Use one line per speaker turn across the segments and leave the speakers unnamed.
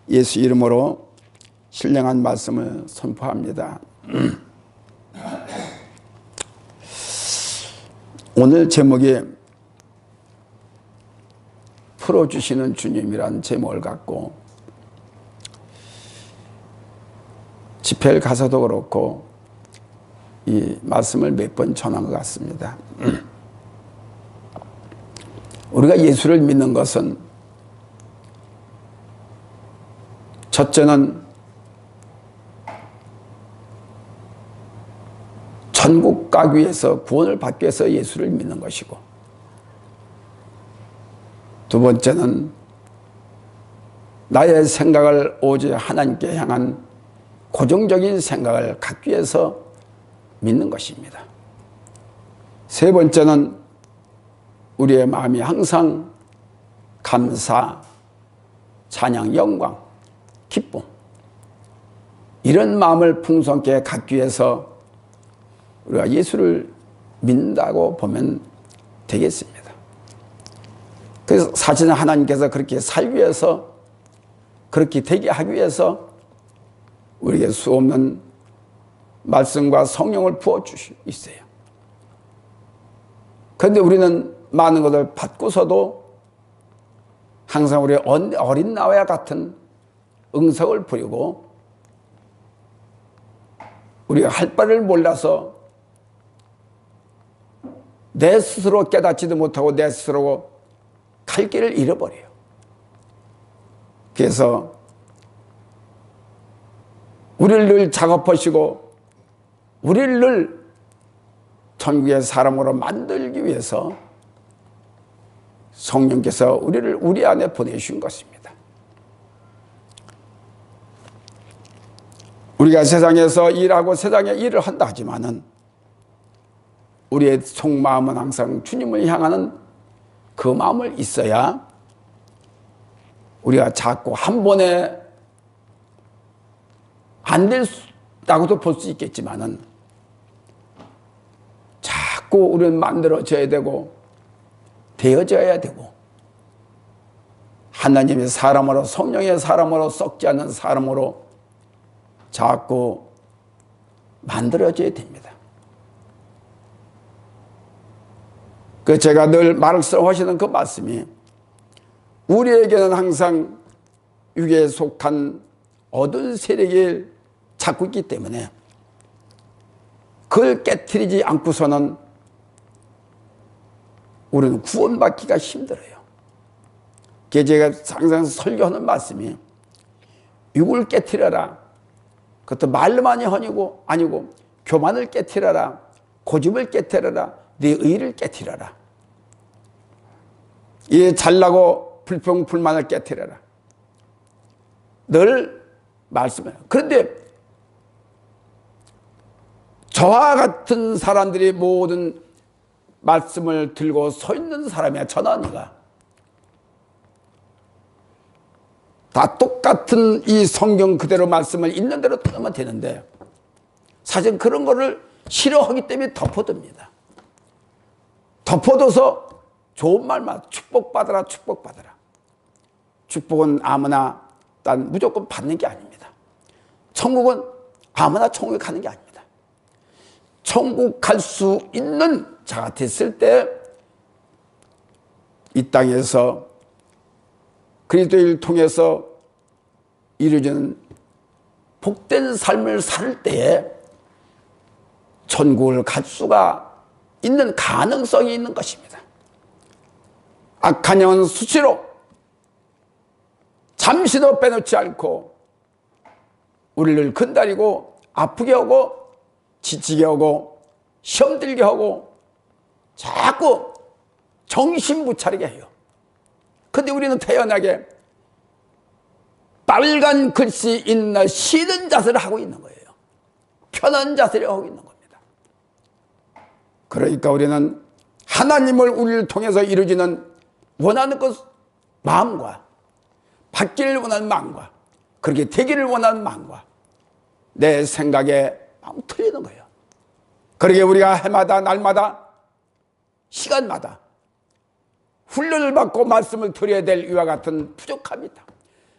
예수 이름으로 신령한 말씀을 선포합니다. 오늘 제목이 풀어주시는 주님이란 제목을 갖고 집회를 가서도 그렇고 이 말씀을 몇 번 전한 것 같습니다. 우리가 예수를 믿는 것은 첫째는 천국 가기 위해서, 구원을 받기 위해서 예수를 믿는 것이고, 두 번째는 나의 생각을 오직 하나님께 향한 고정적인 생각을 갖기 위해서 믿는 것입니다. 세 번째는 우리의 마음이 항상 감사, 찬양, 영광, 기쁨, 이런 마음을 풍성하게 갖기 위해서 우리가 예수를 믿는다고 보면 되겠습니다. 그래서 사실 하나님께서 그렇게 살기 위해서, 그렇게 되게 하기 위해서 우리에게 수없는 말씀과 성령을 부어주시고 있어요. 그런데 우리는 많은 것을 받고서도 항상 우리 어린 나와 같은 응석을 부리고, 우리가 할 바를 몰라서 내 스스로 깨닫지도 못하고 내 스스로 갈 길을 잃어버려요. 그래서 우리를 늘 작업하시고 우리를 늘 천국의 사람으로 만들기 위해서 성령께서 우리를 우리 안에 보내주신 것입니다. 우리가 세상에서 일하고 세상에 일을 한다 하지만은 우리의 속마음은 항상 주님을 향하는 그 마음을 있어야 우리가 자꾸 한 번에 안 된다고도 볼 수 있겠지만은 자꾸 우리는 만들어져야 되고 되어져야 되고, 하나님의 사람으로, 성령의 사람으로, 썩지 않는 사람으로 자꾸 만들어져야 됩니다. 그 제가 늘 말씀하시는 그 말씀이, 우리에게는 항상 육에 속한 어두운 세력이 자꾸 있기 때문에 그걸 깨트리지 않고서는 우리는 구원받기가 힘들어요. 그래서 제가 항상 설교하는 말씀이, 육을 깨트려라. 그것도 말로만이 아니고 교만을 깨트려라. 고집을 깨트려라. 네 의를 깨트려라. 이 잘나고 불평 불만을 깨트려라. 늘 말씀해요. 그런데 저와 같은 사람들이 모든 말씀을 들고 서 있는 사람이야. 저나 네가 다 똑같은 이 성경 그대로 말씀을 있는 대로 따르면 되는데, 사실 그런 거를 싫어하기 때문에 덮어둡니다. 덮어둬서 좋은 말만, 축복받아라, 축복받아라. 축복은 아무나 난 무조건 받는 게 아닙니다. 천국은 아무나 천국에 가는 게 아닙니다. 천국 갈 수 있는 자가 됐을 때 이 땅에서 그리스도를 통해서 이루어지는 복된 삶을 살 때에 천국을 갈 수가 있는 가능성이 있는 것입니다. 악한 영은 수시로 잠시도 빼놓지 않고 우리를 건드리고 아프게 하고 지치게 하고 시험 들게 하고 자꾸 정신 못 차리게 해요. 근데 우리는 태연하게 빨간 글씨 있는 쉬는 자세를 하고 있는 거예요. 편한 자세를 하고 있는 겁니다. 그러니까 우리는 하나님을 우리를 통해서 이루어지는 원하는 것 마음과, 받기를 원하는 마음과, 그렇게 되기를 원하는 마음과 내 생각에 마음 틀리는 거예요. 그러게 우리가 해마다 날마다 시간마다 훈련을 받고 말씀을 드려야 될 이와 같은 부족합니다.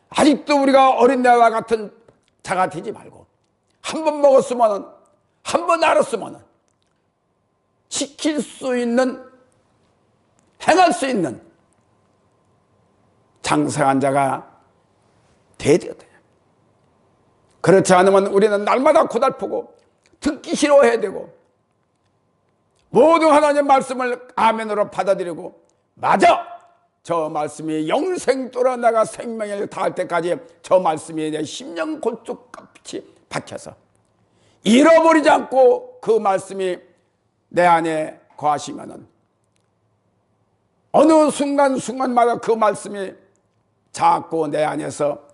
아직도 우리가 어린애와 같은 자가 되지 말고 한 번 먹었으면 한 번 알았으면 지킬 수 있는 행할 수 있는 장성한 자가 돼야 되거든요. 그렇지 않으면 우리는 날마다 고달프고 듣기 싫어해야 되고 모든 하나님의 말씀을 아멘으로 받아들이고 맞아! 저 말씀이 영생토록 내가 생명을 다할 때까지 저 말씀이 내 심령 골뚝같이 박혀서 잃어버리지 않고 그 말씀이 내 안에 거하시면은 어느 순간마다 그 말씀이 자꾸 내 안에서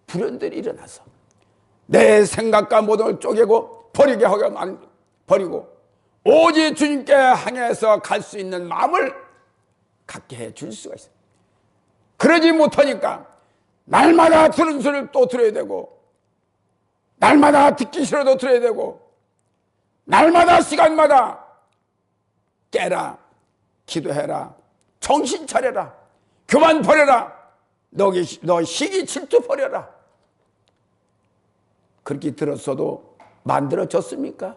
불현들이 일어나서 내 생각과 모든 걸 쪼개고 버리게 하게 버리고 오직 주님께 향해서 갈 수 있는 마음을 갖게 해 줄 수가 있어요. 그러지 못하니까 날마다 들은 소리를 또 들어야 되고 날마다 듣기 싫어도 들어야 되고 날마다 시간마다 깨라, 기도해라, 정신 차려라, 교만 버려라, 너 시기 질투 버려라. 그렇게 들었어도 만들어졌습니까?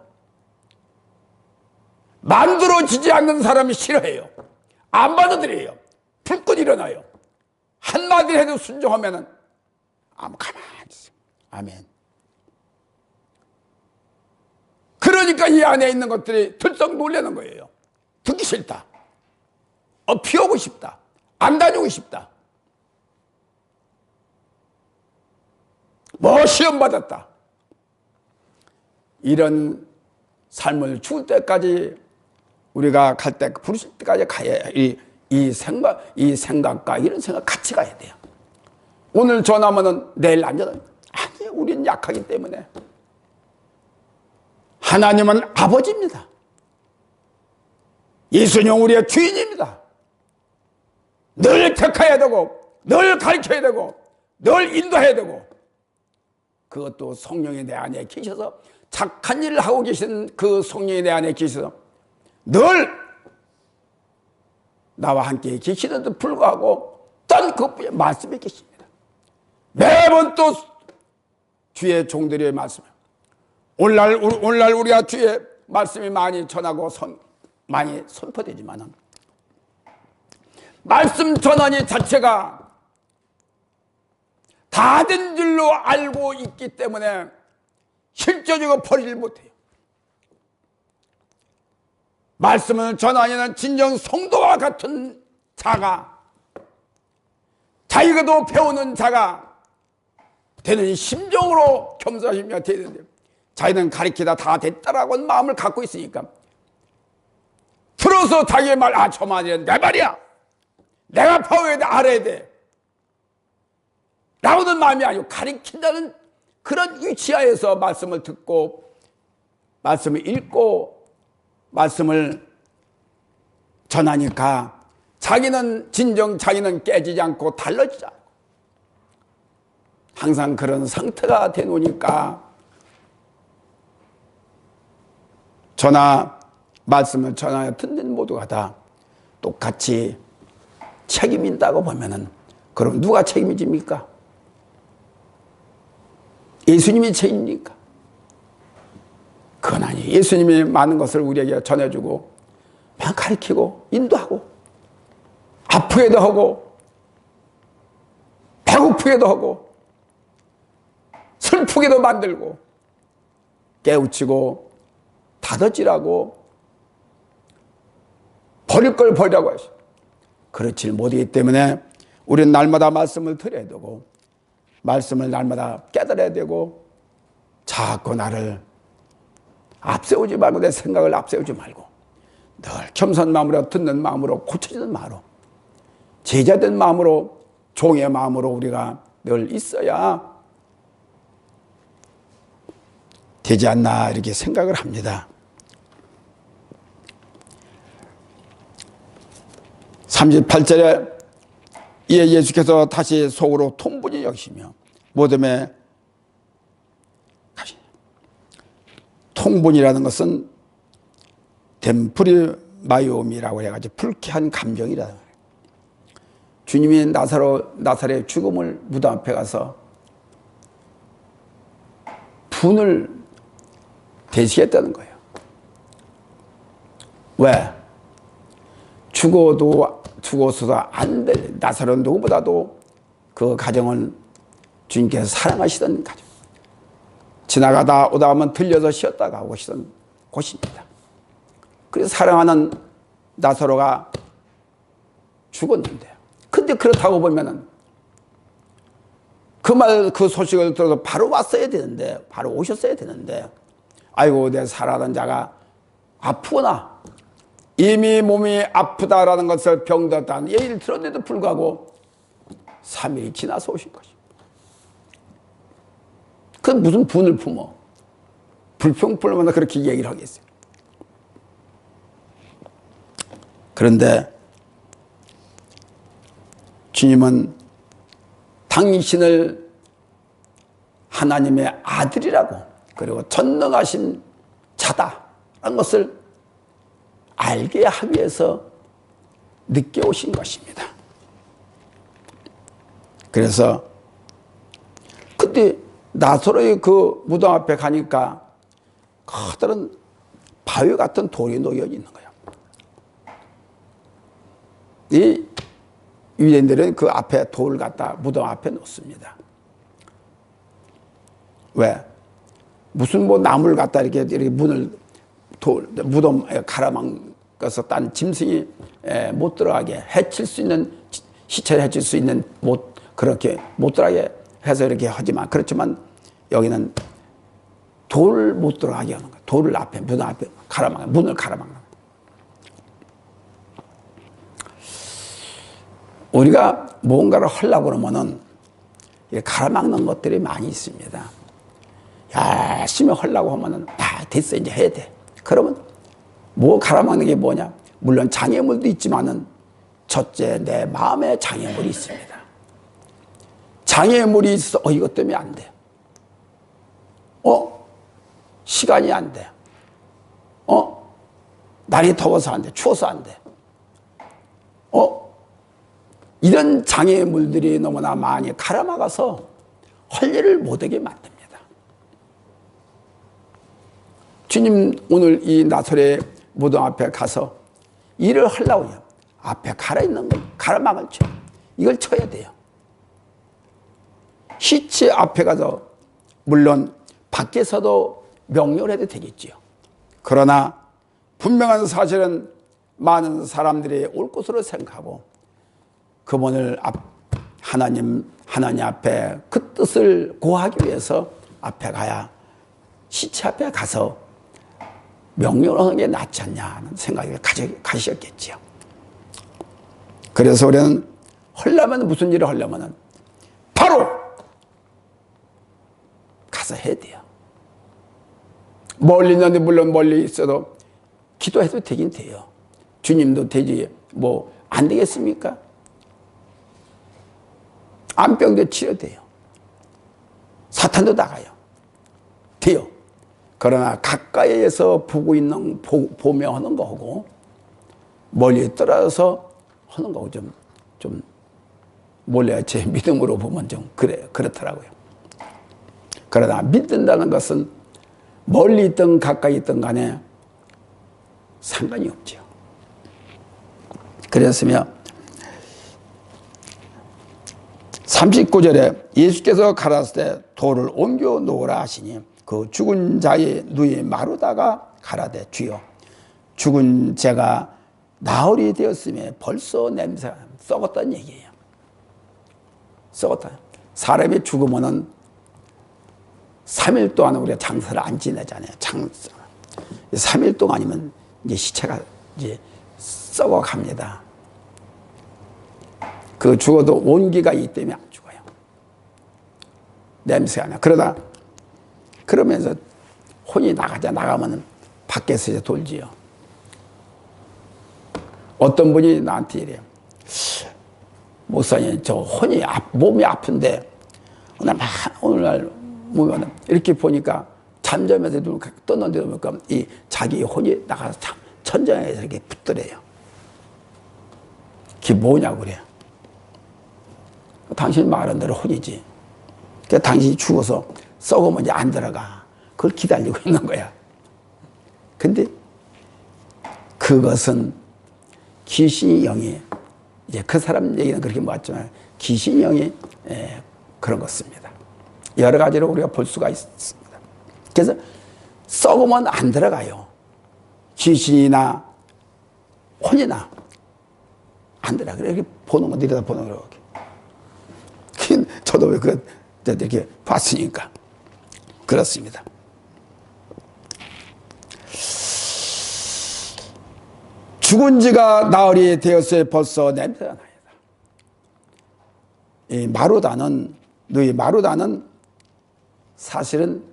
만들어지지 않는 사람이 싫어해요. 안 받아들여요. 불꽃 일어나요. 한마디 해도 순종하면은 가만히 있어요. 아멘. 그러니까 이 안에 있는 것들이 들썩 놀라는 거예요. 듣기 싫다. 피하고 싶다. 안 다니고 싶다. 시험 받았다. 이런 삶을 죽을 때까지 우리가 갈 때 부르실 때까지 가야 이 생각과 이런 생각 같이 가야 돼요. 오늘 전하면은 내일 안 전하. 아니, 우리는 약하기 때문에. 하나님은 아버지입니다. 예수님 우리의 주인입니다. 늘 택해야 되고 늘 가르쳐야 되고 늘 인도해야 되고 그것도 성령이 내 안에 계셔서 착한 일을 하고 계신 그 성령이 내 안에 계셔서 늘 나와 함께 계시는데도 불구하고 딴 그분의 말씀이 계십니다. 매번 또 주의 종들의 말씀. 오늘날 우리가 주의 말씀이 많이 전하고 많이 선포되지만 말씀 전하니 자체가 다 된 줄로 알고 있기 때문에 실제적으로 버리질 못해요. 말씀을 전하니는 진정 성도와 같은 자가 자기가도 배우는 자가 되는 심정으로 겸손하시며 되야 되는데 자기는 가르치다 다 됐다라고 마음을 갖고 있으니까 들어서 자기의 말 저 말이야 내 말이야 내가 배워야 돼 알아야 돼 라고는 마음이 아니고 가르친다는 그런 위치하에서 말씀을 듣고 말씀을 읽고 말씀을 전하니까 자기는 깨지지 않고 달라지지 않고 항상 그런 상태가 되노니까 말씀을 전하여 듣는 모두가 다 똑같이 책임진다고 보면은 그럼 누가 책임집니까? 예수님이 책임입니까? 그건 아니에요. 예수님이 많은 것을 우리에게 전해주고 막 가르치고 인도하고 아프게도 하고 배고프게도 하고 슬프게도 만들고 깨우치고 다독지라고 버릴 걸 버리라고 하시오. 그렇지 못하기 때문에 우리는 날마다 말씀을 들어야 되고 말씀을 날마다 깨달아야 되고 자꾸 나를 앞세우지 말고 내 생각을 앞세우지 말고 늘 겸손한 마음으로 듣는 마음으로 고쳐지는 마음으로 제자된 마음으로 종의 마음으로 우리가 늘 있어야 되지 않나 이렇게 생각을 합니다. 38절에 이에 예수께서 다시 속으로 통분히 여기시며 모둠에 가시니 통분이라는 것은 템프리마이옴이라고 해가지고 불쾌한 감정이라는 거예요. 주님이 나사로의 죽음을 무덤 앞에 가서 분을 대시했다는 거예요. 왜? 죽어서도 안 될, 나사로는 누구보다도 그 가정을 주님께서 사랑하시던 가정. 지나가다 오다 가면 들려서 쉬었다가 오시던 곳입니다. 그래서 사랑하는 나사로가 죽었는데, 근데 그렇다고 보면은 그 소식을 들어서 바로 왔어야 되는데, 바로 오셨어야 되는데, 아이고, 내 사랑하는 자가 아프구나. 이미 몸이 아프다라는 것을 병들었다는 얘기를 들었는데도 불구하고 3일이 지나서 오신 것입니다. 그 무슨 분을 품어? 불평불만나 그렇게 얘기를 하겠어요. 그런데 주님은 당신을 하나님의 아들이라고, 그리고 전능하신 자다라는 것을 알게 하기 위해서 늦게 오신 것입니다. 그래서 그때 나사로의 그 무덤 앞에 가니까 커다란 바위 같은 돌이 놓여 있는 거예요. 이 유대인들은 그 앞에 돌을 갖다 무덤 앞에 놓습니다. 왜? 무슨 뭐 나무를 갖다 이렇게 문을 무덤에 갈아망가서 딴 짐승이 못 들어가게 해칠 수 있는, 시체를 해칠 수 있는, 그렇게 못 들어가게 해서 이렇게 하지만, 그렇지만 여기는 돌을 못 들어가게 하는 거야. 돌을 앞에, 무덤 앞에 문을 갈아막는 거야. 우리가 뭔가를 하려고 그러면은 갈아막는 것들이 많이 있습니다. 열심히 하려고 하면은, 됐어, 이제 해야 돼. 그러면 뭐 갈아막는 게 뭐냐? 물론 장애물도 있지만은 첫째, 내 마음에 장애물이 있습니다. 장애물이 있어. 이것 때문에 안 돼. 시간이 안 돼. 날이 더워서 안 돼. 추워서 안 돼. 이런 장애물들이 너무나 많이 갈아막아서 할 일을 못하게 만듭니다. 주님 오늘 이 나사로의 무덤 앞에 가서 일을 하려고요. 앞에 갈아있는 걸 갈아막을 쳐. 이걸 쳐야 돼요. 시체 앞에 가서 물론 밖에서도 명령을 해도 되겠지요. 그러나 분명한 사실은 많은 사람들이 올 것으로 생각하고 그분을 하나님 앞에 그 뜻을 고하기 위해서 앞에 가야, 시체 앞에 가서 명령을 하는 게 낫지 않냐는 생각을 가셨겠지요. 그래서 우리는 하려면, 무슨 일을 하려면 바로 가서 해야 돼요. 멀리 있는데, 물론 멀리 있어도 기도해도 되긴 돼요. 주님도 되지 뭐 안 되겠습니까? 암병도 치료돼요. 사탄도 나가요. 돼요. 그러나 가까이에서 보며 하는 거하고 멀리 떨어져서 하는 거하고 좀 몰래 제 믿음으로 보면 좀 그렇더라고요. 그러나 믿는다는 것은 멀리 있든 가까이 있든 간에 상관이 없죠. 그랬으며 39절에 예수께서 가라사대 때 돌을 옮겨 놓으라 하시니 그 죽은 자의 누이 마르다가 가라되 주여 죽은 자가 나흘이 되었으며 벌써 냄새가 썩었다는 얘기예요. 썩었다. 사람이 죽으면은 3일 동안 우리가 장사를 안 지내잖아요. 3일 동안이면 이제 시체가 이제 썩어갑니다. 그 죽어도 온기가 있기 때문에 안 죽어요. 냄새가 나. 그러면서 혼이 나가면 밖에서 이제 돌지요. 어떤 분이 나한테 이래요. 목사님, 저 몸이 아픈데 오늘날 보면 이렇게 보니까 잠자면서 떴는데 보니까 이 자기 혼이 나가서 천장에 이렇게 붙더래요. 그게 뭐냐고 그래요. 당신 말한 대로 혼이지. 그러니까 당신이 죽어서 썩으면 이제 안 들어가. 그걸 기다리고 있는 거야. 근데 그것은 귀신이 영이, 이제 그 사람 얘기는 그렇게 맞지만 귀신이 영이 그런 것입니다. 여러 가지로 우리가 볼 수가 있습니다. 그래서 썩으면 안 들어가요. 귀신이나 혼이나 안 들어가. 이렇게 보는 거, 내려다 보는 거. 저도 이렇게 봤으니까. 그렇습니다. 죽은 지가 나흘이 되었어요. 벌써 냄새가 나요. 이 마루다는, 너희 마루다는 사실은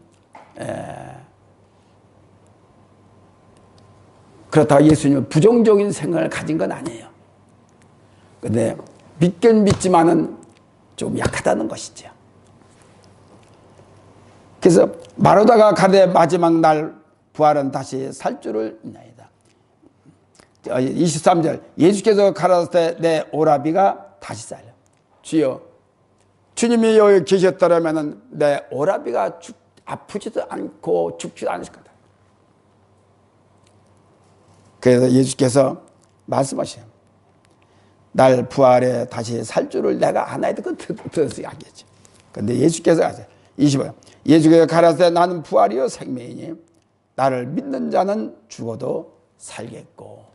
그렇다고 예수님은 부정적인 생각을 가진 건 아니에요. 근데 믿긴 믿지만은 좀 약하다는 것이죠. 그래서 마루다가 가되 마지막 날 부활은 다시 살 줄을 믿나이다. 23절 예수께서 가라사대 내 오라비가 다시 살려. 주여 주님이 여기 계셨더라면 내 오라비가 아프지도 않고 죽지도 않을 거다. 그래서 예수께서 말씀하셔요. 날 부활에 다시 살 줄을 내가 아나이다. 그건 들었어야 하겠죠. 근데 예수께서 하세요. 25절 예수께서 가라사대 나는 부활이요 생명이니 나를 믿는 자는 죽어도 살겠고.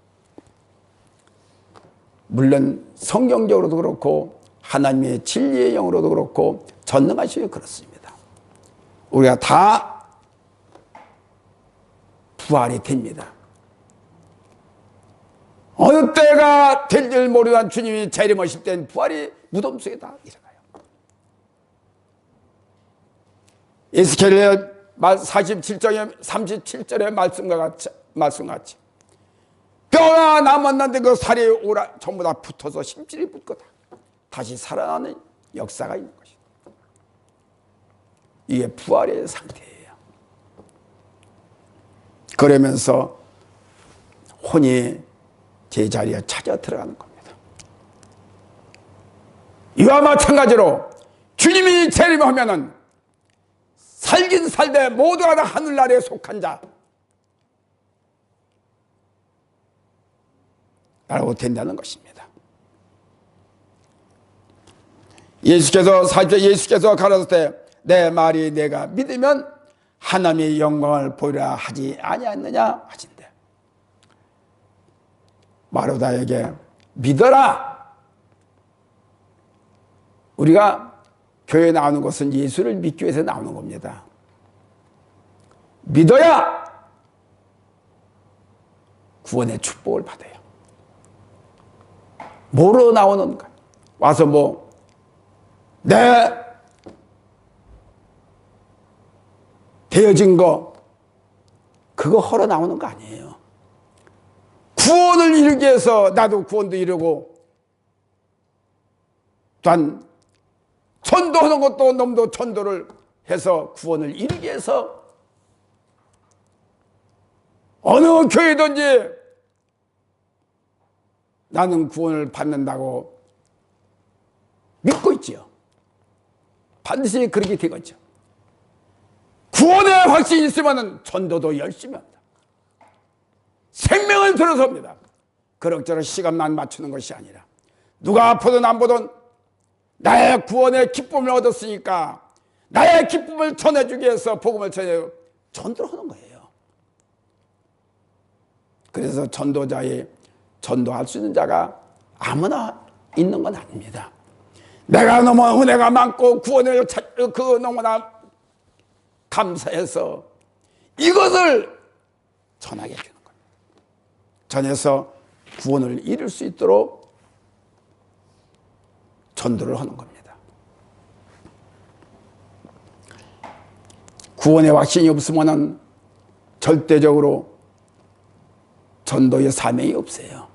물론 성경적으로도 그렇고 하나님의 진리의 영으로도 그렇고 전능하시고 그렇습니다. 우리가 다 부활이 됩니다. 어느 때가 될 줄 모르던 주님이 재림하실 때는 부활이 무덤 속에 다 일어나요. 에스겔의 47장의 37절의 말씀같이 뼈가 남았는데 그 살이 전부 다 붙어서 심줄이 붙고 다시 살아나는 역사가 있는 것이다. 이게 부활의 상태예요. 그러면서 혼이 제자리에 찾아 들어가는 겁니다. 이와 마찬가지로 주님이 재림하면은 살긴 살되 모두가 다 하늘나라에 속한 자 라고 된다는 것입니다. 예수께서 가라사대 내 말이 내가 믿으면 하나님의 영광을 보이라 하지 아니하느냐 하신대. 마르다에게 믿어라. 우리가 교회에 나오는 것은 예수를 믿기 위해서 나오는 겁니다. 믿어야 구원의 축복을 받아요. 뭐로 나오는가? 와서 내 되어진 거 그거 허러 나오는 거 아니에요. 구원을 이루기 위해서 나도 구원도 이루고 또한 전도하는 것도 놈도 전도를 해서 구원을 이루기 위해서 어느 교회든지 나는 구원을 받는다고 믿고 있지요. 반드시 그렇게 되겠죠. 구원의 확신이 있으면 전도도 열심히 합니다. 생명을 들어섭니다. 그럭저럭 시간만 맞추는 것이 아니라 누가 아프든 안 보든 나의 구원의 기쁨을 얻었으니까 나의 기쁨을 전해주기 위해서 복음을 전해 전도를 하는 거예요. 그래서 전도할 수 있는 자가 아무나 있는 건 아닙니다. 내가 너무 은혜가 많고 구원을 너무나 감사해서 이것을 전하게 해주는 겁니다. 전해서 구원을 이룰 수 있도록 전도를 하는 겁니다. 구원의 확신이 없으면 절대적으로 전도의 사명이 없어요.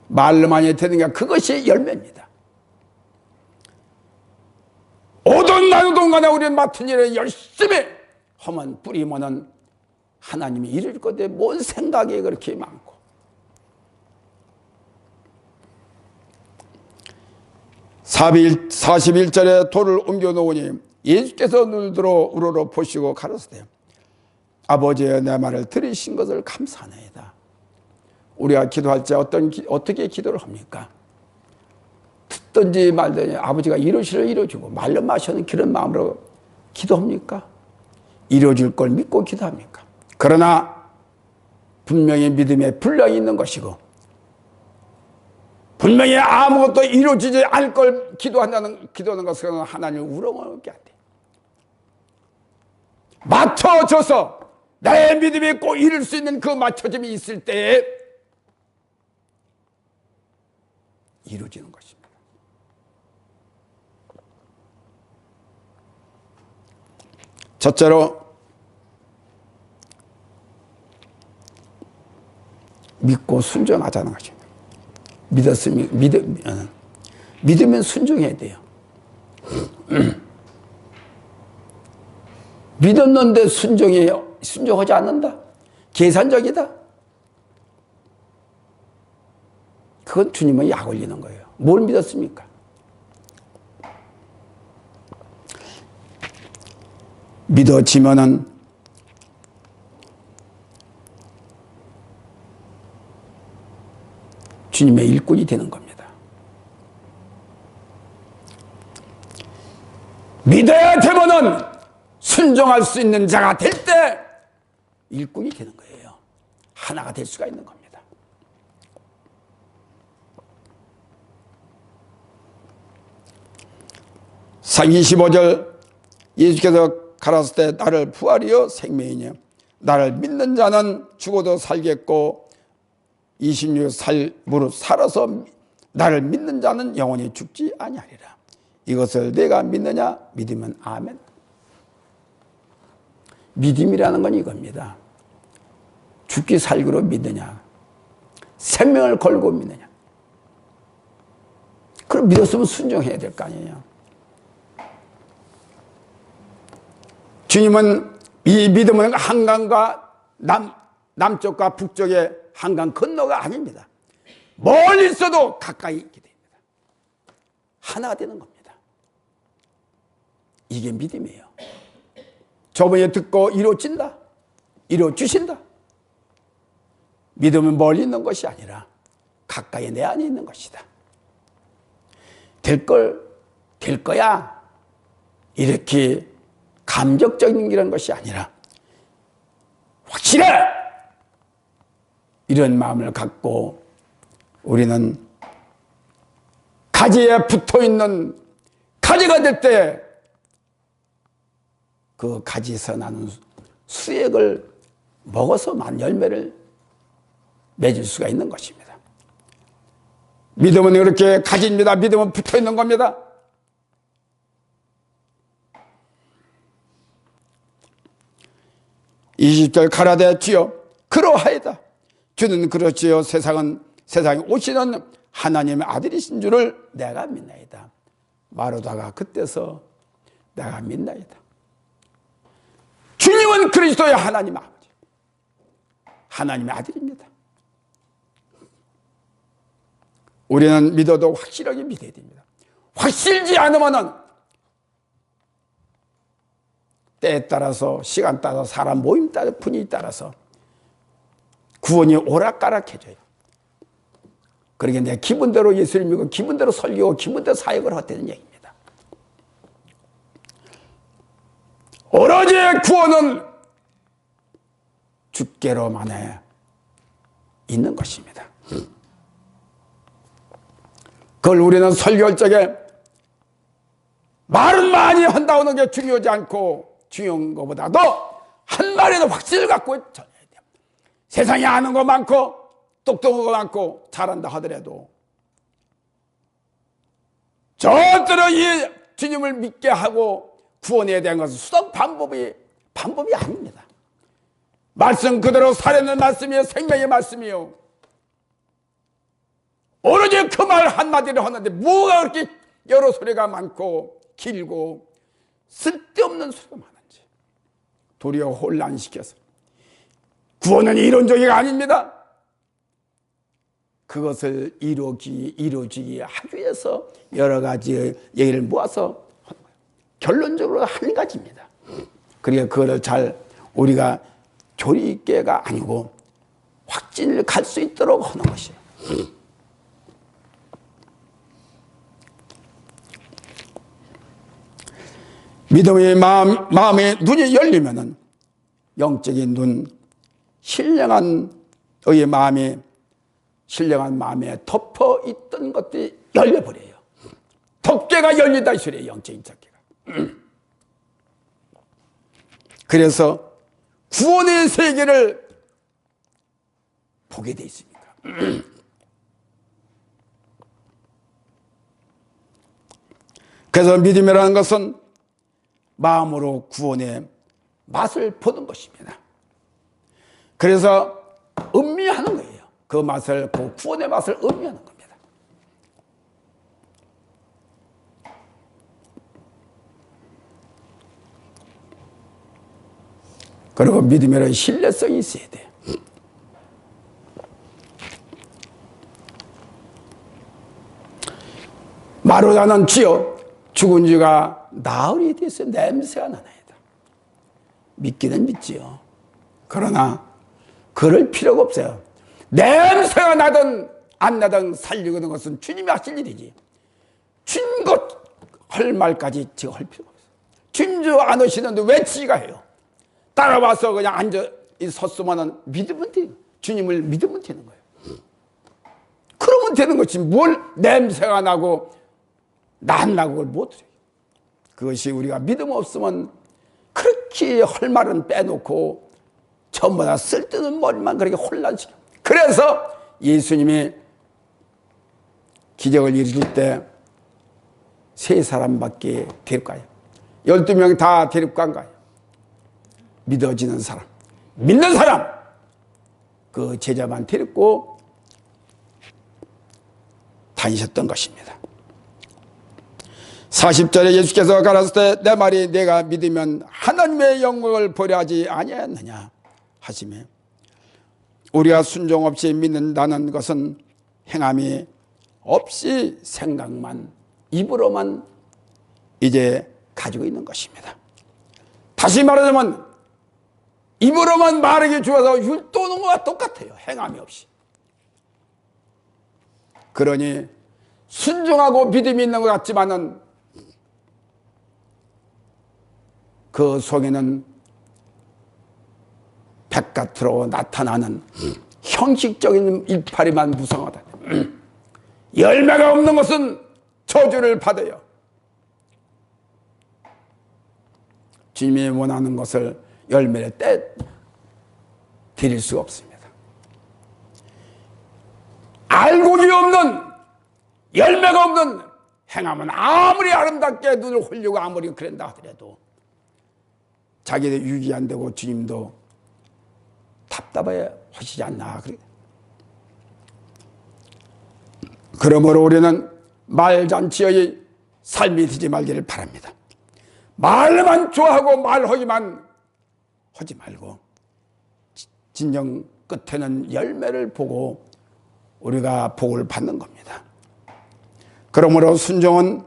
말로만 되는 게 그것이 열매입니다. 오든 나누든 간에 우리는 맡은 일에 열심히 하면 뿌리면은 하나님이 이룰 건데 뭔 생각이 그렇게 많고. 41절에 돌을 옮겨 놓으니 예수께서 눈을 들어 우러러 보시고 가라사대 아버지의 내 말을 들으신 것을 감사하나이다. 우리가 기도할 때 어떻게 기도를 합니까? 듣든지 말든지 아버지가 이루시를 이루어주고 말로 마셔는 그런 마음으로 기도합니까? 이루어질 걸 믿고 기도합니까? 그러나 분명히 믿음에 분량이 있는 것이고 분명히 아무것도 이루어지지 않을 걸 기도하는 것은 하나님을 우롱하게 안 돼. 맞춰져서 나의 믿음이 꼭 이룰 수 있는 그 맞춰짐이 있을 때에 이루어지는 것입니다. 첫째로 믿고 순종하자는 것입니다. 믿으면 순종해야 돼요. 믿었는데 순종하지 않는다? 계산적이다? 그건 주님은 약 올리는 거예요. 뭘 믿었습니까? 믿어지면은 주님의 일꾼이 되는 겁니다. 믿어야 되면은 순종할 수 있는 자가 될 때 일꾼이 되는 거예요. 하나가 될 수가 있는 겁니다. 상기 25절 예수께서 가라사대 때 나를 부활이요 생명이냐 나를 믿는 자는 죽어도 살겠고 26살 무릇 살아서 나를 믿는 자는 영원히 죽지 아니하리라. 이것을 내가 믿느냐? 믿으면 아멘. 믿음이라는 건 이겁니다. 죽기 살기로 믿느냐? 생명을 걸고 믿느냐? 그럼 믿었으면 순종해야 될 거 아니에요. 주님은 이 믿음은 한강과 남쪽과 북쪽의 한강 건너가 아닙니다. 멀리 있어도 가까이 있게 됩니다. 하나가 되는 겁니다. 이게 믿음이에요. 저번에 듣고 이루어진다. 이루어주신다. 믿음은 멀리 있는 것이 아니라 가까이 내 안에 있는 것이다. 될 거야. 이렇게 감격적인 것이 아니라 확실해! 이런 마음을 갖고 우리는 가지에 붙어있는 가지가 될 때 그 가지에서 나는 수액을 먹어서만 열매를 맺을 수가 있는 것입니다. 믿음은 그렇게 가지입니다. 믿음은 붙어있는 겁니다. (20절) 가라되 주여 그러하이다. 주는 그렇지요. 세상에 오시는 하나님의 아들이신 줄을 내가 믿나이다. 마르다가 그때서 내가 믿나이다. 주님은 그리스도의 하나님 아버지, 하나님의 아들입니다. 우리는 믿어도 확실하게 믿어야 됩니다. 확실지 않으면은 때에 따라서 시간 따라서 사람 모임 따라 분위기 따라서 구원이 오락가락해져요. 그러게 내가 기분대로 예수를 믿고 기분대로 설교하고 기분대로 사역을 하다는 얘기입니다. 오로지 구원은 주께로만에 있는 것입니다. 그걸 우리는 설교할 적에 말은 많이 한다고 하는 게 중요하지 않고 중요한 것보다도 한 말에는 확신을 갖고 전해야 돼요. 세상에 아는 거 많고 똑똑한 거 많고 잘한다 하더라도 절대로 이 주님을 믿게 하고 구원에 대한 것은 수단 방법이 아닙니다. 말씀 그대로 살아있는 말씀이요 생명의 말씀이요. 오로지 그 말 한마디를 하는데 뭐가 그렇게 여러 소리가 많고 길고 쓸데없는 소리가 많은지 도리어 혼란시켜서 구원은 이론적이가 아닙니다. 그것을 이루어지기 하기 위해서 여러 가지 얘기를 모아서 하는 거예요. 결론적으로 한 가지입니다. 그러니까 그거를 잘 우리가 조리 있게가 아니고 확진을 갈 수 있도록 하는 것이에요. 믿음의 마음의 눈이 열리면은 영적인 눈, 신령한 의의 마음에 신령한 마음에 덮어 있던 것들이 열려버려요. 덮개가 열린다 이 소리예요. 영적인 덮개가. 그래서 구원의 세계를 보게 돼 있습니다. 그래서 믿음이라는 것은 마음으로 구원의 맛을 보는 것입니다. 그래서 음미하는 거예요. 그 맛을, 그 구원의 맛을 음미하는 겁니다. 그리고 믿음에는 신뢰성이 있어야 돼요. 마르다는 지어 죽은 지가 나흘이 돼서 냄새가 나나이다. 믿기는 믿지요. 그러나 그럴 필요가 없어요. 냄새가 나든 안 나든 살리는 것은 주님이 하실 일이지. 주님 것 할 말까지 제가 할 필요가 없어요. 주님 안 오시는데 왜 지가 해요? 따라와서 그냥 앉아 섰으면 믿으면 돼요. 주님을 믿으면 되는 거예요. 그러면 되는 거지. 뭘 냄새가 나고 난다고 그걸 못해요. 그것이 우리가 믿음 없으면 그렇게 할 말은 빼놓고 전부 다 쓸데없는 머리만 그렇게 혼란시켜. 그래서 예수님이 기적을 이루실 때 세 사람밖에 데리고 가요. 12명 다 데리고 간 거예요. 믿어지는 사람, 믿는 사람, 그 제자만 데리고 다니셨던 것입니다. 40절에 예수께서 가라사대 때 내 말이 내가 믿으면 하나님의 영광을 보려 하지 아니하였느냐 하시며, 우리가 순종 없이 믿는다는 것은 행함이 없이 생각만, 입으로만 이제 가지고 있는 것입니다. 다시 말하자면 입으로만 말하기 좋아서 율도하는 것과 똑같아요. 행함이 없이. 그러니 순종하고 믿음이 있는 것 같지만은 그 속에는 바깥으로 나타나는 형식적인 일파리만 무성하다. 열매가 없는 것은 저주를 받아요. 주님이 원하는 것을 열매를 드릴 수가 없습니다. 알곡이 없는, 열매가 없는 행함은 아무리 아름답게 눈을 홀리고 아무리 그런다 하더라도 자기도 유지 안 되고 주님도 답답해 하시지 않나. 그러므로 우리는 말잔치의 삶이 되지 말기를 바랍니다. 말만 좋아하고 말하기만 하지 말고 진정 끝에는 열매를 보고 우리가 복을 받는 겁니다. 그러므로 순종은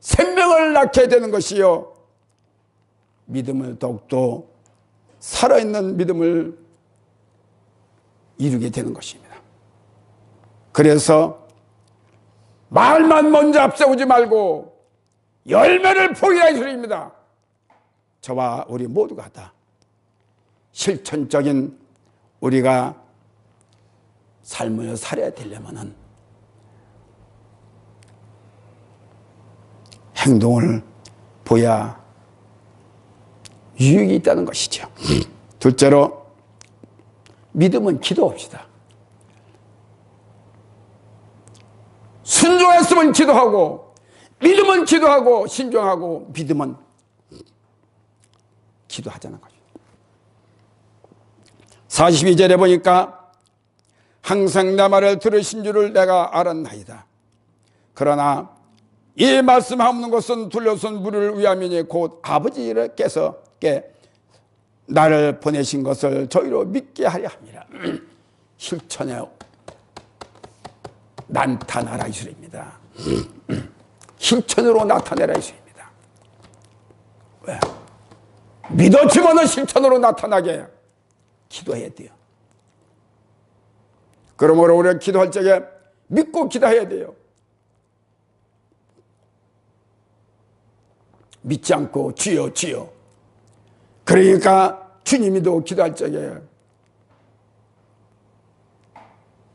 생명을 낳게 되는 것이요, 믿음을 더욱더 살아있는 믿음을 이루게 되는 것입니다. 그래서 말만 먼저 앞세우지 말고 열매를 보이라 이 소리입니다. 저와 우리 모두가 다 실천적인 우리가 삶을 살아야 되려면은 행동을 보야 유익이 있다는 것이죠. 둘째로 믿음은 기도합시다. 순종했으면 기도하고, 믿음은 기도하고, 신종하고, 믿음은 기도하자는 거죠. 42절에 보니까 항상 내 말을 들으신 줄을 내가 알았나이다. 그러나 이 말씀하는 것은 둘러선 무리를 위함이니 곧 아버지께서 나를 보내신 것을 저희로 믿게 하려 함이라. 실천에 나타나라 이 소리입니다. 실천으로 나타내라 이 소리입니다. 왜? 믿었지만은 실천으로 나타나게 기도해야 돼요. 그러므로 우리가 기도할 적에 믿고 기도해야 돼요. 믿지 않고 주여 주여. 그러니까 주님이도 기도할 적에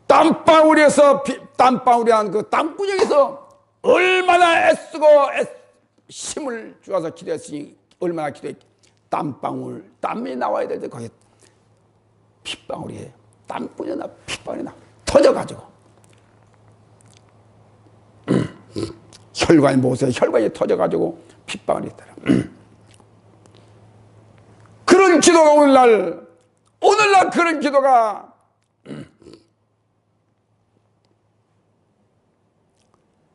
땀방울에서 땀방울이라는 그 땀구멍에서 얼마나 애쓰고 힘을 주어서 기도했으니 얼마나 기도했기. 땀방울 땀이 나와야 될 때 거기에 핏방울이 땀구멍이나 핏방울이 나 터져가지고 혈관이 못해 혈관이 터져가지고 핏방울이 있더라. 그런 기도가 오늘날 그런 기도가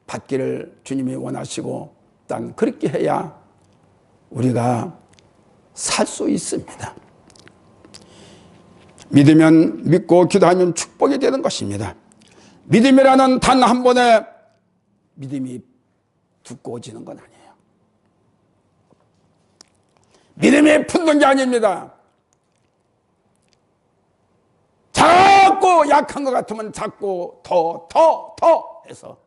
받기를 주님이 원하시고 딱 그렇게 해야 우리가 살 수 있습니다. 믿으면 믿고 기도하면 축복이 되는 것입니다. 믿음이라는 단 한 번에 믿음이 두꺼워지는 건 아니에요. 믿음이 붙는 게 아닙니다. 자꾸 약한 것 같으면 자꾸 더 해서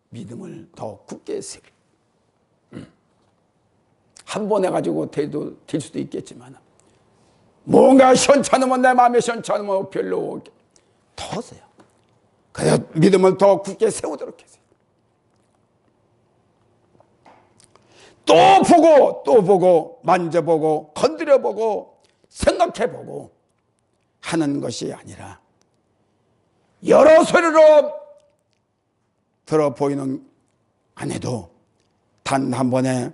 믿음을 더 굳게 세워. 한 번 해가지고 될 수도 있겠지만 뭔가 시원찮으면 내 마음에 시원찮으면 별로 더 하세요. 그래서 믿음을 더 굳게 세우도록 하세요. 또 보고 만져보고 건드려보고 생각해보고 하는 것이 아니라 여러 소리로 들어 보이는 안 해도 단 한 번에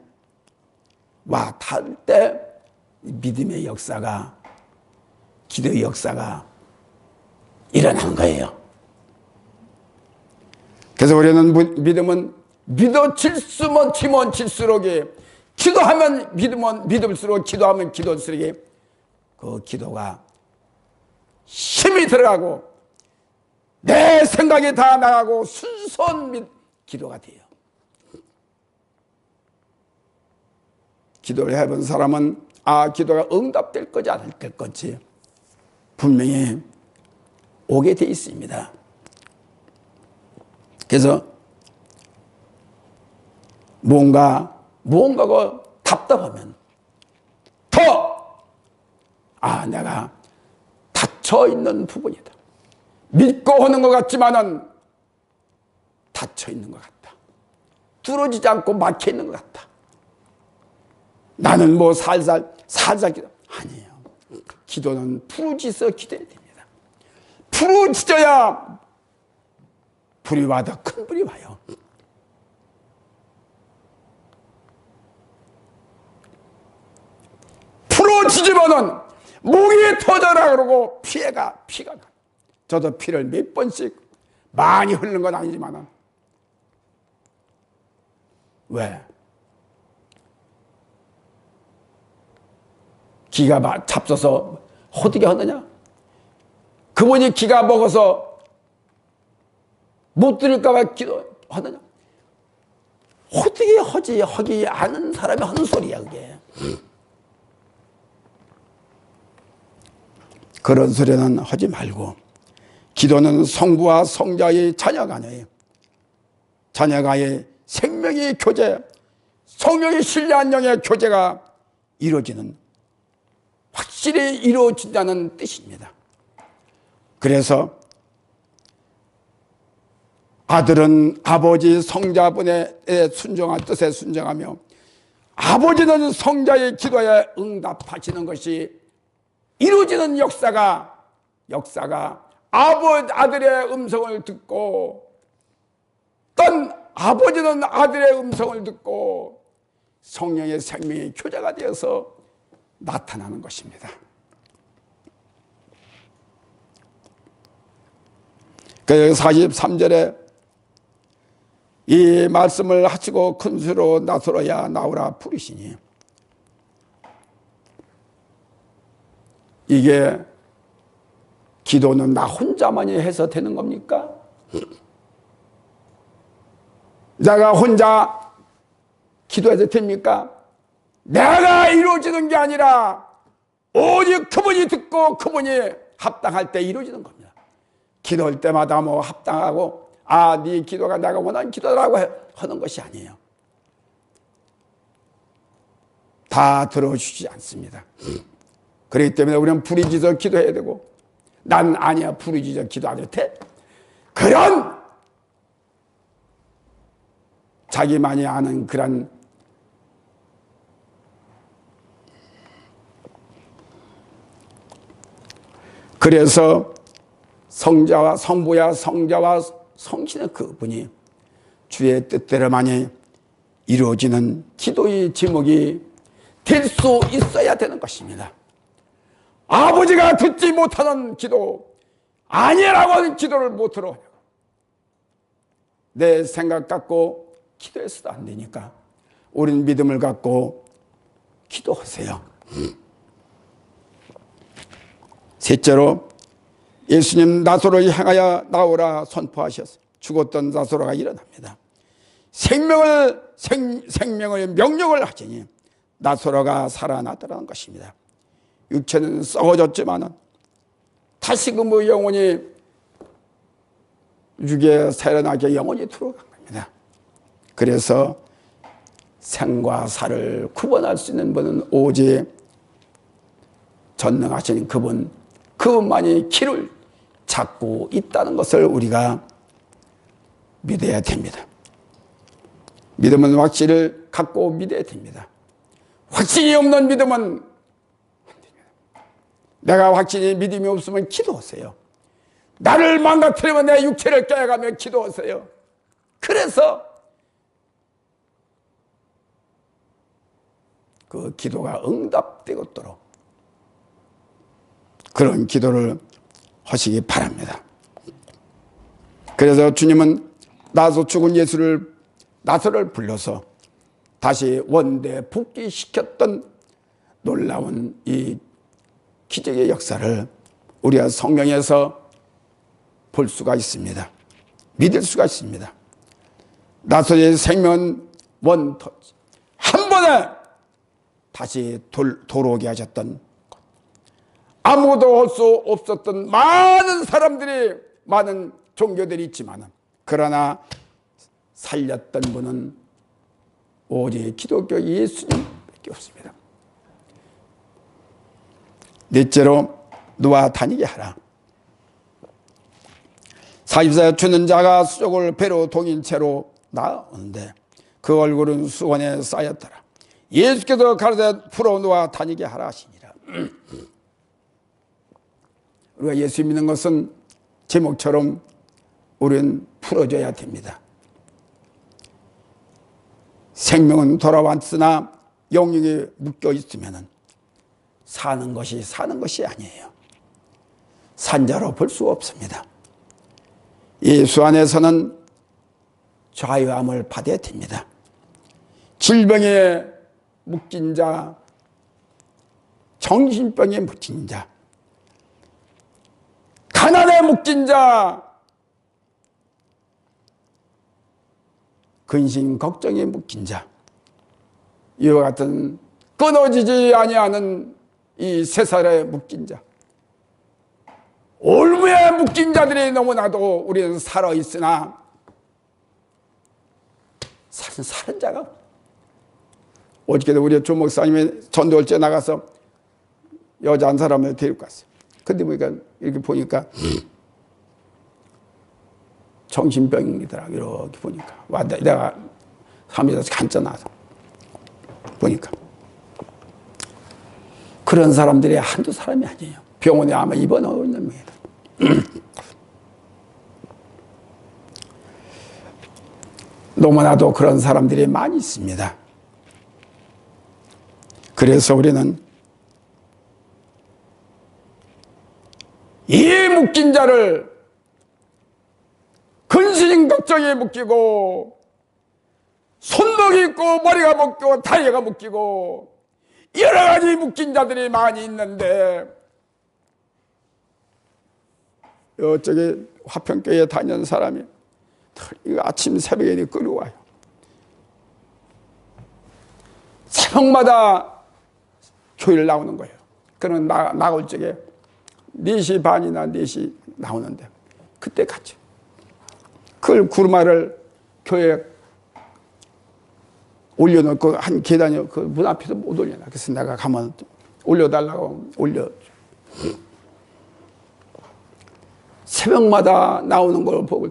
와 닿을 때 믿음의 역사가 기도의 역사가 일어난 거예요. 그래서 우리는 믿음은 믿어질수면 칠수록 기도하면 믿을수록 기도하면 기도할수록 그 기도가 힘이 들어가고 내 생각이 다 나가고 순수한 기도가 돼요. 기도를 해본 사람은 기도가 응답될 거지 않을 건지 분명히 오게 돼 있습니다. 그래서 무언가가 답답하면 내가 닫혀 있는 부분이다. 믿고 하는 것 같지만은 닫혀 있는 것 같다. 뚫어지지 않고 막혀 있는 것 같다. 나는 살살 기도. 아니에요. 기도는 부르짖어 기도해야 됩니다. 부르짖어야 불이 와 더 큰 불이 와요. 부르짖으면은 목이 터져라 그러고 피가 나. 저도 피를 몇 번씩 많이 흐르는 건 아니지만은 왜? 기가 잡숴서 호되게 하느냐? 그분이 기가 먹어서 못 들을까봐 기도하느냐? 호되게 하지 않은 사람이 하는 소리야 그게. 그런 소리는 하지 말고 기도는 성부와 성자의 자녀간의 생명의 교제, 성령의 신뢰한 영의 교제가 확실히 이루어진다는 뜻입니다. 그래서 아들은 아버지 성자분의 뜻에 순종하며 아버지는 성자의 기도에 응답하시는 것이 이루어지는 역사가 아들의 음성을 듣고 또 아버지는 아들의 음성을 듣고 성령의 생명의 교제가 되어서 나타나는 것입니다. 그래서 43절에 이 말씀을 하시고 큰 소리로 나서로야 나오라 부르시니 이게 기도는 나 혼자만이 해서 되는 겁니까? 내가 혼자 기도해도 됩니까? 내가 이루어지는 게 아니라 오직 그분이 듣고 그분이 합당할 때 이루어지는 겁니다. 기도할 때마다 뭐 합당하고 네 기도가 내가 원하는 기도라고 하는 것이 아니에요. 다 들어주지 않습니다. 그렇기 때문에 우리는 부르짖어 기도해야 되고, 난 아니야 부르짖어 기도 안 해도 돼? 그런 자기만이 아는 그런 그래서 성자와 성부야 성자와 성신의 그분이 주의 뜻대로만이 이루어지는 기도의 제목이 될 수 있어야 되는 것입니다. 아버지가 듣지 못하는 기도, 아니라고 하는 기도를 못 들어. 내 생각 갖고 기도해서도 안 되니까 우리는 믿음을 갖고 기도하세요. 셋째로 예수님 나사로를 향하여 나오라 선포하셨어요. 죽었던 나사로가 일어납니다. 생명을 명령을 하시니 나사로가 살아나더라는 것입니다. 육체는 썩어졌지만 다시금 그 영혼이 육에 살아나게 영혼이 들어간 겁니다. 그래서 생과 사를 구분할 수 있는 분은 오직 전능하신 그분만이 길을 찾고 있다는 것을 우리가 믿어야 됩니다. 믿음은 확신을 갖고 믿어야 됩니다. 확신이 없는 믿음은 안 됩니다. 내가 확신이 믿음이 없으면 기도하세요. 나를 망가뜨리면 내 육체를 깨어가며 기도하세요. 그래서 그 기도가 응답되도록 그런 기도를 하시기 바랍니다. 그래서 주님은 나서 죽은 나사로를 불러서 다시 원대 복귀시켰던 놀라운 이 기적의 역사를 우리가 성경에서 볼 수가 있습니다. 믿을 수가 있습니다. 나사로의 생명은 한 번에 다시 돌아오게 하셨던 것. 아무도 할 수 없었던 많은 사람들이, 많은 종교들이 있지만 그러나 살렸던 분은 오직 기독교 예수님밖에 없습니다. 넷째로 누워 다니게 하라. 40세 주는 자가 수족을 배로 동인 채로 나오는데 그 얼굴은 수건에 쌓였더라. 예수께서 가르쳐 풀어 놓아 다니게 하라 하시니라. 우리가 예수 믿는 것은 제목처럼 우리는 풀어줘야 됩니다. 생명은 돌아왔으나 영육이 묶여 있으면 사는 것이 아니에요. 산자로 볼 수 없습니다. 예수 안에서는 자유함을 받아야 됩니다. 질병에 묶인 자, 정신병에 묶인 자, 가난에 묶인 자, 근심 걱정에 묶인 자, 이와 같은 끊어지지 아니하는 이 세살에 묶인 자, 올무에 묶인 자들이 너무나도 우리는 살아있으나 사는 자가, 어저께도 우리 조 목사님이 전도할 때 나가서 여자 한 사람을 데리고 갔어요. 근데 이렇게 보니까 정신병이더라. 이렇게 보니까 내가 사무실에서 간짜 나서 보니까 그런 사람들이 한두 사람이 아니에요. 병원에 아마 입원하고 있는 거예요. 너무나도 그런 사람들이 많이 있습니다. 그래서 우리는 이 묶인 자를 근심 걱정에 묶이고 손목이 있고 머리가 묶이고 다리가 묶이고 여러 가지 묶인 자들이 많이 있는데 저기 화평교회에 다니는 사람이 아침 새벽에 끌고 와요. 새벽마다 교회를 나오는 거예요. 그는 나올 적에 4시 반이나 4시 나오는데 그때 갔죠. 그걸 구르마를 교회에 올려놓고 한 계단이 그 문 앞에서 못 올려놔. 그래서 내가 가면 올려달라고 올려. 새벽마다 나오는 걸 보고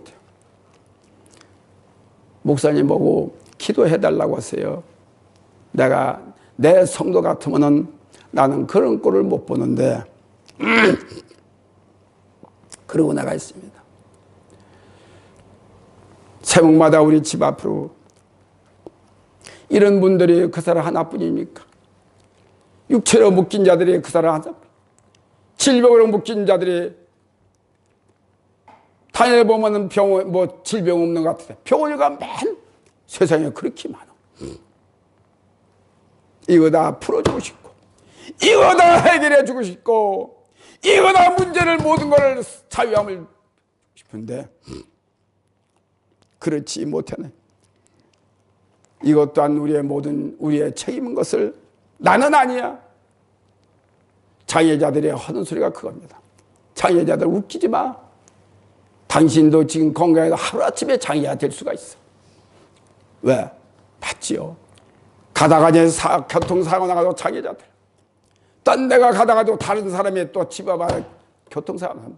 목사님 보고 기도해달라고 하세요. 내가 내 성도 같으면은 나는 그런 꼴을 못 보는데 그러고 나가 있습니다. 새벽마다 우리 집 앞으로 이런 분들이 그 사람 하나뿐입니까? 육체로 묶인 자들이 그 사람 하나, 질병으로 묶인 자들이 다녀보면 병원, 질병 없는 것 같은데 병원에 가면 세상에 그렇게 많아. 이거 다 풀어주고 싶고, 이거 다 해결해 주고 싶고, 이거 다 문제를 모든 걸 자유함을 싶은데 그렇지 못하네. 이것 또한 우리의 책임인 것을 나는 아니야. 장애자들이 하는 소리가 그겁니다. 장애자들 웃기지 마. 당신도 지금 건강해서 하루아침에 장애가 될 수가 있어. 왜? 봤지요. 가다가 이제 교통사고 나가도 장애자들. 딴 데가 가다가도 다른 사람이 또 집어봐 교통사고 나면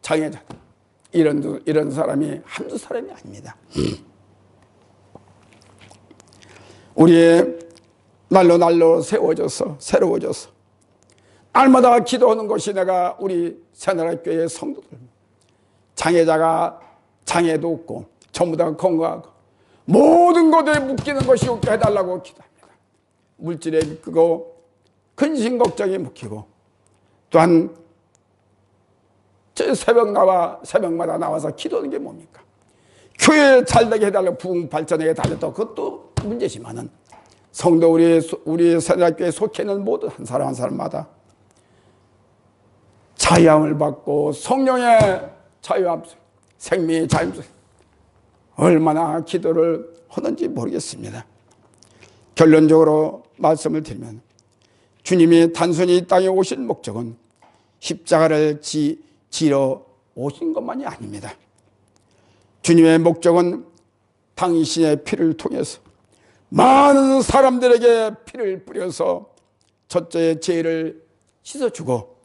장애자들. 이런 사람이 한두 사람이 아닙니다. 우리의 날로 새로워져서 날마다 기도하는 것이 내가 우리 새나라교회의 성도들, 장애도 없고 전부 다 건강하고 모든 것에 묶이는 것이 없게 해달라고 기도합니다. 물질에 묶이고 근심 걱정에 묶이고 또한 저 새벽마다 나와서 기도하는 게 뭡니까? 교회 잘되게 해달라고 부흥 발전에 달렸다. 그것도 문제지만은 성도 우리 새나라교회에 속해 있는 모든 한 사람 한 사람마다 자유함을 받고 성령의 자유함, 생명의 자유함 얼마나 기도를 하는지 모르겠습니다. 결론적으로 말씀을 드리면 주님이 단순히 이 땅에 오신 목적은 십자가를 지러 오신 것만이 아닙니다. 주님의 목적은 당신의 피를 통해서 많은 사람들에게 피를 뿌려서 첫째의 죄를 씻어주고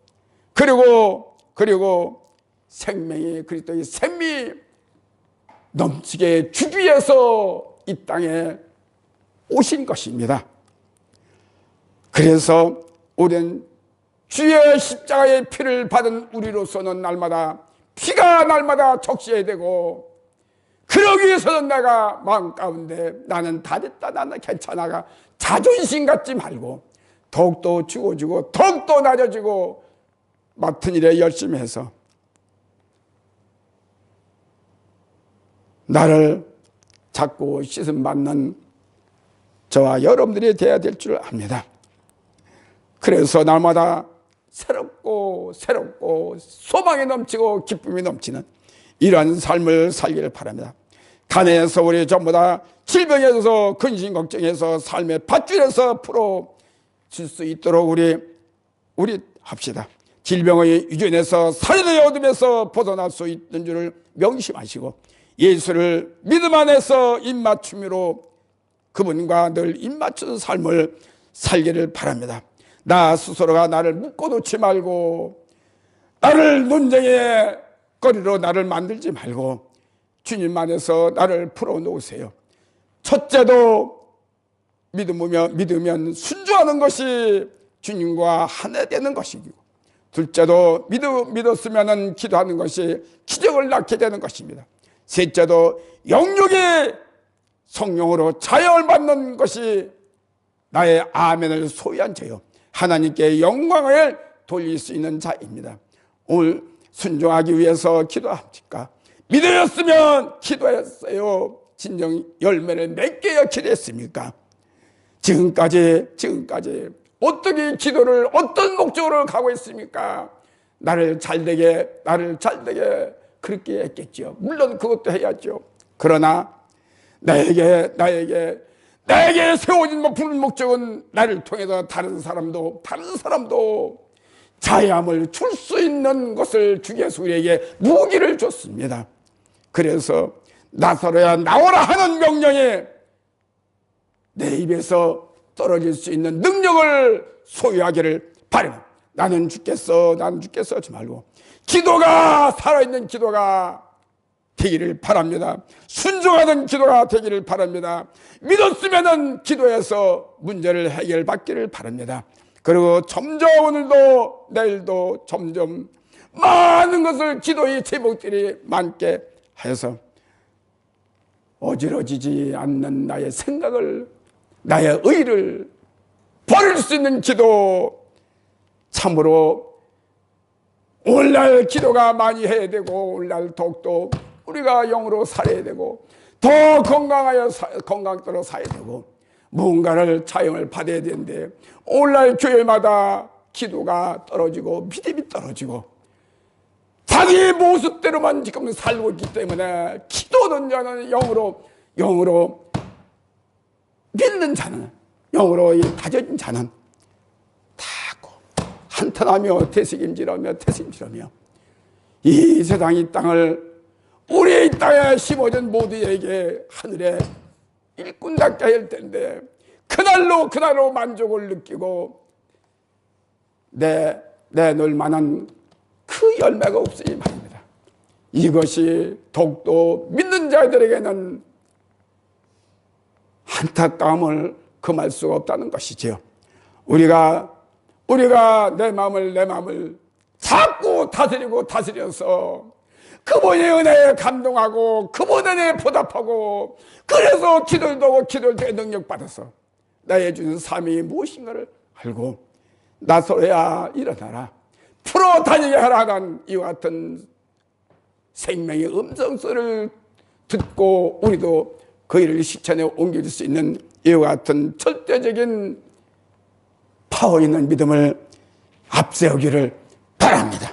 그리고 생명이 그리스도의 생명이 넘치게 주기 위해서 이 땅에 오신 것입니다. 그래서 우리는 주의 십자가의 피를 받은 우리로서는 피가 날마다 적셔야 되고 그러기 위해서는 내가 마음 가운데 나는 다 됐다, 나는 괜찮아가 자존심 갖지 말고 더욱더 죽어지고 더욱더 낮아지고 맡은 일에 열심히 해서 나를 자꾸 씻음받는 저와 여러분들이 되어야 될 줄 압니다. 그래서 날마다 새롭고 소망이 넘치고 기쁨이 넘치는 이러한 삶을 살기를 바랍니다. 가난해서 우리 전부 다 질병에서 근심 걱정해서 삶의 밧줄에서 풀어질 수 있도록 우리 합시다. 질병의 유전에서 살인의 어둠에서 벗어날 수 있는 줄을 명심하시고 예수를 믿음 안에서 입맞춤으로 그분과 늘 입맞춘 삶을 살기를 바랍니다. 나 스스로가 나를 묶어놓지 말고 나를 논쟁의 거리로 나를 만들지 말고 주님 안에서 나를 풀어놓으세요. 첫째도 믿으면 순종하는 것이 주님과 하나 되는 것이고 둘째도 믿었으면 기도하는 것이 기적을 낳게 되는 것입니다. 셋째도 영육의 성령으로 자유를 받는 것이 나의 아멘을 소유한 자요 하나님께 영광을 돌릴 수 있는 자입니다. 오늘 순종하기 위해서 기도합니까? 믿으셨으면 기도했어요. 진정 열매를 맺게 기도했습니까? 지금까지 어떻게 기도를 어떤 목적으로 가고 있습니까? 나를 잘되게 그렇게 했겠죠. 물론 그것도 해야죠. 그러나 나에게 내게 세워진 부른 목적은 나를 통해서 다른 사람도 자유함을 줄 수 있는 것을 주 예수 우리에게 무기를 줬습니다. 그래서 나사로야 나오라 하는 명령에 내 입에서 떨어질 수 있는 능력을 소유하기를 바랍니다. 나는 죽겠어 하지 말고 기도가, 살아있는 기도가 되기를 바랍니다. 순종하는 기도가 되기를 바랍니다. 믿었으면은 기도해서 문제를 해결받기를 바랍니다. 그리고 점점 오늘도 내일도 점점 많은 것을 기도의 제목들이 많게 해서 어지러지지 않는 나의 생각을, 나의 의를 버릴 수 있는 기도, 참으로 오늘날 기도가 많이 해야 되고 오늘날 더욱더 우리가 영으로 살아야 되고 더 건강하여 살아야 되고 무언가를 차용을 받아야 되는데 오늘날 교회마다 기도가 떨어지고 믿음이 떨어지고 자기 모습대로만 지금 살고 있기 때문에 기도는 자는 영으로 믿는 자는, 영으로 다져진 자는 다 한탄하며 되새김질하며 이 세상 이 땅을 우리의 땅에 심어진 모두에게 하늘에 일꾼 닿게 할 텐데 그날로 만족을 느끼고 내놓을 만한 그 열매가 없으니 말입니다. 이것이 더욱더 믿는 자들에게는 안타까움을 금할 수가 없다는 것이지요. 우리가 내 마음을 자꾸 다스려서 그분의 은혜에 감동하고 그분의 은혜에 보답하고 그래서 기도를 때 능력받아서 나의 주는 삶이 무엇인가를 알고 나서야 일어나라, 풀어 다니게 하라는 이와 같은 생명의 음성소리를 듣고 우리도 그 일을 실천에 옮길 수 있는 이와 같은 절대적인 파워 있는 믿음을 앞세우기를 바랍니다.